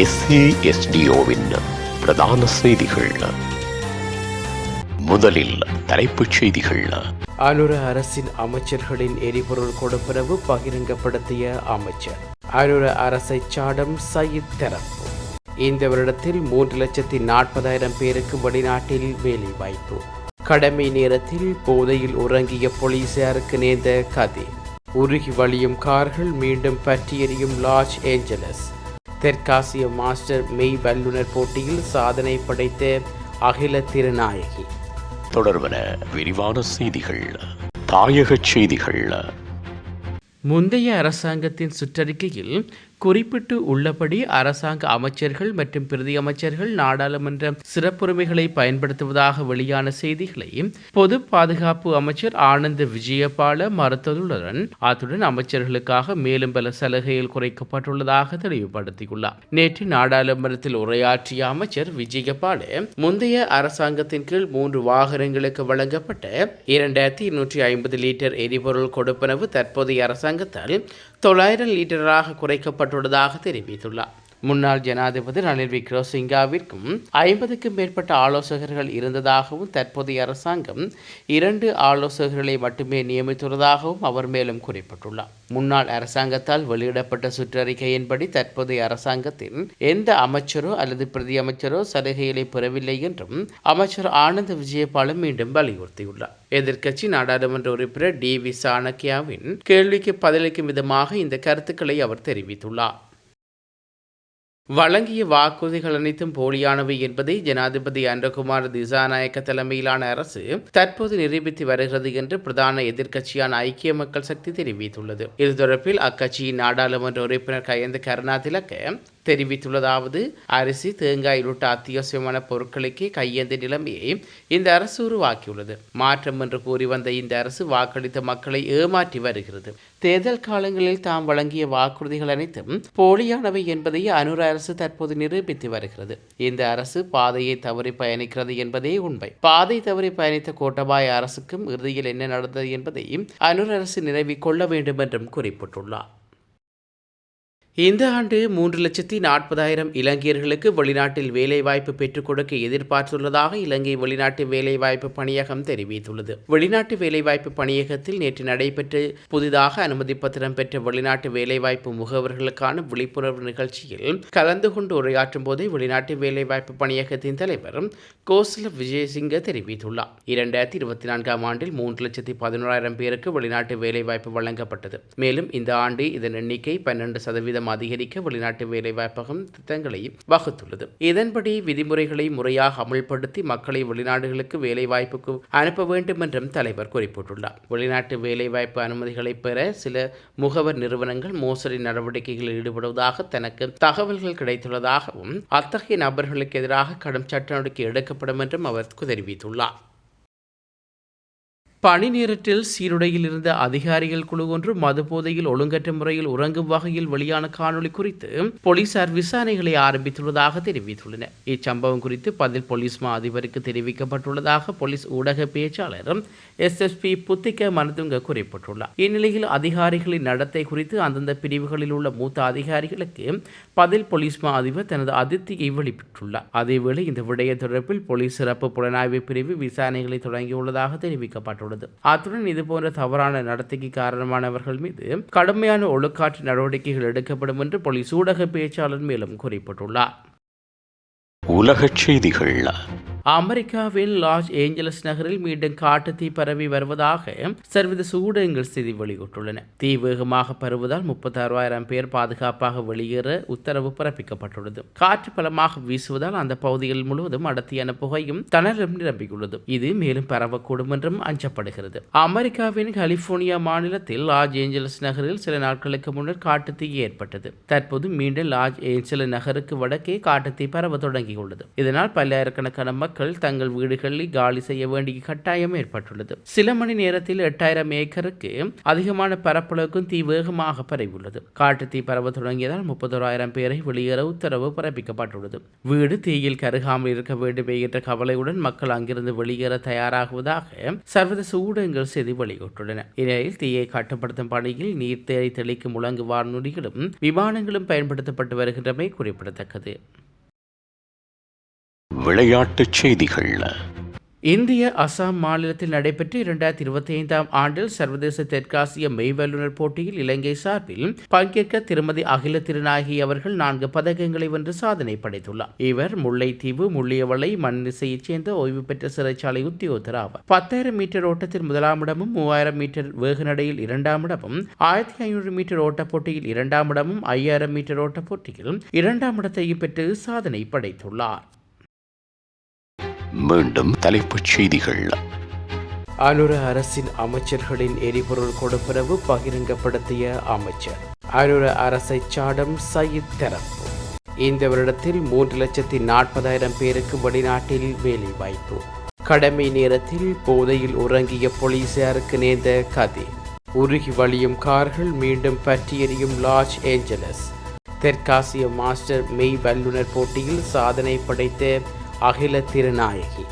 SASDOவின் பிரதான செய்திகள். முதலில் தலைப்புச் செய்திகள். அனுர அரசின் அமைச்சர்களின் எரிபொருள் கொடுப்பனவு பகிரங்கப்படுத்திய அமைச்சர். அனுர அரசை சாடும் சயித் தரப்பு. இந்த வருடத்தில் 3,40,000 பேருக்கு வெளிநாட்டில் வேலை வாய்ப்பு. கடமை நேரத்தில் போதையில் உறங்கிய போலீசாருக்கு நேர்ந்த கதை. உருகி வழியும் கார்கள் மீண்டும் பற்றி எரியும் லாஸ் ஏஞ்சலஸ். தெற்காசிய மாஸ்டர் மெய் வல்லுநர் போட்டியில் சாதனை படைத்த அகில திருநாயகி. தொடர்பன விரிவான செய்திகள். தாயக செய்திகள். முந்தைய அரசாங்கத்தின் சுற்றறிக்கையில் குறிப்பிட்டு உள்ளபடி அரசாங்க அமைச்சர்கள் மற்றும் பிரதி அமைச்சர்கள் நாடாளுமன்ற சிறப்புரிமைகளை பயன்படுத்துவதாக வெளியான செய்திகளை பொது பாதுகாப்பு அமைச்சர் ஆனந்த் விஜயபால மறுத்ததுடன் அத்துடன் அமைச்சர்களுக்காக மேலும் பல சலுகைகள் குறைக்கப்பட்டுள்ளதாக தெளிவுபடுத்தியுள்ளார். நேற்று நாடாளுமன்றத்தில் உரையாற்றிய அமைச்சர் விஜயபால முந்தைய அரசாங்கத்தின் கீழ் 3 வாகனங்களுக்கு வழங்கப்பட்ட 2,250 லிட்டர் எரிபொருள் கொடுப்பனவு தற்போதைய அரசாங்கத்தால் 900 லிட்டராக குறைக்கப்பட்டுள்ளதாக தெரிவித்துள்ளார். முன்னாள் ஜனாதிபதி ரணில் விக்ரமசிங்கவிற்கும் 50க்கும் மேற்பட்ட ஆலோசகர்கள் இருந்ததாகவும் தற்போதைய அரசாங்கம் 2 ஆலோசகர்களை மட்டுமே நியமித்துள்ளதாகவும் அவர் மேலும் குறிப்பிட்டுள்ளார். முன்னாள் அரசாங்கத்தால் வெளியிடப்பட்ட சுற்றறிக்கையின்படி தற்போதைய அரசாங்கத்தின் எந்த அமைச்சரோ அல்லது பிரதி அமைச்சரோ சலுகைகளை பெறவில்லை என்றும் அமைச்சர் ஆனந்த் விஜயபால மீண்டும் வலியுறுத்தியுள்ளார். எதிர்க்கட்சி நாடாளுமன்ற உறுப்பினர் DV சாணக்கியாவின் கேள்விக்கு பதிலளிக்கும் விதமாக இந்த கருத்துக்களை அவர் தெரிவித்துள்ளார். வழங்கிய வாக்குறுதிகள் அனைத்தும் போலியானவை என்பதை ஜனாதிபதி அன்றகுமார் திசாநாயக்க தலைமையிலான அரசு தற்போது நிரூபித்து வருகிறது என்று பிரதான எதிர்க்கட்சியான ஐக்கிய மக்கள் சக்தி தெரிவித்துள்ளது. இது தொடர்பில் அக்கட்சியின் நாடாளுமன்ற உறுப்பினர் கயந்த கருணாதிலக்க தெரிவித்துள்ளதாவது: அரிசி, தேங்காய் உள்ளிட்ட அத்தியாவசியமான பொருட்களுக்கே கையேந்த நிலைமையை இந்த அரசு உருவாக்கியுள்ளது. மாற்றம் என்று கூறி வந்த இந்த அரசு வாக்களித்த மக்களை ஏமாற்றி வருகிறது. தேர்தல் காலங்களில் தாம் வழங்கிய வாக்குறுதிகள் அனைத்தும் போலியானவை என்பதை அனுர அரசு தற்போது நிரூபித்து வருகிறது. இந்த அரசு பாதையை தவறி பயணிக்கிறது என்பதே உண்மை. பாதை தவறி பயணித்த கோட்டபாய அரசுக்கும் இறுதியில் என்ன நடந்தது என்பதை அனுர அரசு நினைவில் கொள்ள வேண்டும் என்றும் குறிப்பிட்டுள்ளார். இந்த ஆண்டு 3,40,000 இலங்கையர்களுக்கு வெளிநாட்டில் வேலைவாய்ப்பு பெற்றுக் கொடுக்க எதிர்பார்த்துள்ளதாக இலங்கை வெளிநாட்டு வேலைவாய்ப்பு பணியகம் தெரிவித்துள்ளது. வெளிநாட்டு வேலைவாய்ப்பு பணியகத்தில் நேற்று நடைபெற்ற புதிதாக அனுமதி பத்திரம் பெற்ற வெளிநாட்டு வேலைவாய்ப்பு முகவர்களுக்கான விழிப்புணர்வு நிகழ்ச்சியில் கலந்து கொண்டு உரையாற்றும் போதே வெளிநாட்டு வேலைவாய்ப்பு பணியகத்தின் தலைவர் கோசல விஜயசிங்க தெரிவித்துள்ளார். 2024ஆம் ஆண்டில் 3,11,000 பேருக்கு வெளிநாட்டு வேலைவாய்ப்பு வழங்கப்பட்டது. மேலும் இந்த ஆண்டு இதன் எண்ணிக்கை 12% அதிகரிக்க வெளிநாட்டு வேலைவாய்ப்பகம் திட்டங்களை வகுத்துள்ளது. இதன்படி விதிமுறைகளை முறையாக அமல்படுத்தி மக்களை வெளிநாடுகளுக்கு வேலைவாய்ப்புக்கு அனுப்ப வேண்டும் என்றும் தலைவர் குறிப்பிட்டுள்ளார். வெளிநாட்டு வேலைவாய்ப்பு அனுமதிகளை பெற சில முகவர் நிறுவனங்கள் மோசடி நடவடிக்கைகளில் ஈடுபடுவதாக தனக்கு தகவல்கள் கிடைத்துள்ளதாகவும் அத்தகைய நபர்களுக்கு எதிராக கடும் சட்ட நடவடிக்கை எடுக்கப்படும் என்றும் அவர் தெரிவித்துள்ளார். பணி நேரத்தில் சீருடையில் இருந்த அதிகாரிகள் குழு ஒன்று மதுபோதையில் ஒழுங்கற்ற முறையில் உறங்கும் வகையில் வெளியான காணொலி குறித்து போலீசார் விசாரணைகளை ஆரம்பித்துள்ளதாக தெரிவித்துள்ளனர். இச்சம்பவம் குறித்து பதில் போலீஸ் மா அதிபருக்கு தெரிவிக்கப்பட்டுள்ளதாக போலீஸ் ஊடக பேச்சாளர் SSP புத்திக மனதுங்க குறிப்பிட்டுள்ளார். இந்நிலையில் அதிகாரிகளின் நடத்தை குறித்து அந்தந்த பிரிவுகளில் உள்ள மூத்த அதிகாரிகளுக்கு பதில் போலீஸ் மா அதிபர் தனது அதிருப்தியை வெளியிட்டுள்ளார். அதேவேளை இந்த விடய தொடர்பில் போலீஸ் சிறப்பு புலனாய்வு பிரிவு விசாரணைகளை தொடங்கியுள்ளதாக தெரிவிக்கப்பட்டுள்ளது. அத்துடன் இதுபோன்ற தவறான நடத்தைக்கு காரணமானவர்கள் மீது கடுமையான ஒழுக்காற்று நடவடிக்கைகள் எடுக்கப்படும் என்று போலீஸ் ஊடக பேச்சாளர் மேலும் குறிப்பிட்டுள்ளார். உலகச் செய்திகள். அமெரிக்காவின் லாஸ் ஏஞ்சலஸ் நகரில் மீண்டும் காட்டு தீ பரவி வருவதாக சர்வதேச ஊடகங்கள் செய்தி வெளியிட்டுள்ளன. தீ வேகமாக பரவுவதால் 36,000 பேர் பாதுகாப்பாக வெளியேற உத்தரவு பிறப்பிக்கப்பட்டுள்ளது. காற்று பலமாக வீசுவதால் அந்த பகுதிகள் முழுவதும் அடர்த்தியான புகையும் தணலும் நிரம்பியுள்ளது. இது மேலும் பரவக்கூடும் என்றும் அஞ்சப்படுகிறது. அமெரிக்காவின் கலிபோர்னியா மாநிலத்தில் லாஸ் ஏஞ்சலஸ் நகரில் சில நாட்களுக்கு முன்னர் காட்டு தீ ஏற்பட்டது. தற்போது மீண்டும் லாஸ் ஏஞ்சலஸ் நகருக்கு வடக்கே காட்டு தீ பரவ தொடங்கியுள்ளது. இதனால் பல்லாயிரக்கணக்கான மக்கள் மக்கள் தங்கள் வீடுகளில் காலி செய்ய வேண்டிய கட்டாயம் ஏற்பட்டுள்ளது. சில மணி நேரத்தில் 8000 ஏக்கருக்கு அதிகமான பரப்பளவுக்கும் தீ வேகமாக பரவியுள்ளது. காட்டுத்தீ பரவ தொடங்கியதால் 31,000 பேரை வெளியேற உத்தரவு பிறப்பிக்கப்பட்டுள்ளது. வீடு தீயில் கருகாமல் இருக்க வேண்டுமே என்ற கவலையுடன் மக்கள் அங்கிருந்து வெளியேற தயாராகுவதாக சர்வதேச ஊடகங்கள் செய்தி வெளியிட்டுள்ளன. இந்நிலையில் தீயை கட்டுப்படுத்தும் பணியில் நீர்த்தேரை தெளிக்கும் முழங்கு வானொலிகளும் விமானங்களும் பயன்படுத்தப்பட்டு வருகின்றமை குறிப்பிடத்தக்கது. விளையாட்டுச் செய்திகள். இந்திய அசாம் மாநிலத்தில் நடைபெற்ற 2025 ஆண்டில் சர்வதேச தெற்காசிய மெய்வல்லுநர் போட்டியில் இலங்கை சார்பில் பங்கேற்க திருமதி அகில திருநாயகி அவர்கள் 4 பதக்கங்களை வென்று சாதனை படைத்துள்ளார். இவர் முல்லைத்தீவு முள்ளியவளை மண்ணிசையைச் சேர்ந்த ஓய்வு பெற்ற சிறைச்சாலை உத்தியோகத்தர் ஆவார். 10,000 மீட்டர் ஓட்டத்தில் 1ஆம் இடமும் 3000 மீட்டர் வேகநடையில் 2ஆம் இடமும் 1500 மீட்டர் ஓட்டப் போட்டியில் 2ஆம் இடமும் 5000 மீட்டர் ஓட்டப் போட்டியில் 2ஆம் இடத்தையும் பெற்று சாதனை படைத்துள்ளார். மீண்டும் தலைப்புச் செய்திகள். அனுர அரசின் அமைச்சர்களின் எரிபொருள் கொடுப்பனவு பகிரங்கப்படுத்திய அமைச்சர். அனுர அரசை சாடும் சயித் தரப்பு. இந்த வருடத்தில் 3,40,000 பேருக்கு வெளிநாட்டில் வேலை வாய்ப்பு. கடமை நேரத்தில் போதையில் உறங்கிய போலீசாருக்கு நேர்ந்த கதை. உருகி வழியும் கார்கள் மீண்டும் பற்றி எரியும் லாஸ் ஏஞ்சலஸ். தெற்காசிய மாஸ்டர் மெய் வல்லுநர் போட்டியில் சாதனை படைத்த அகில திருநாயகி.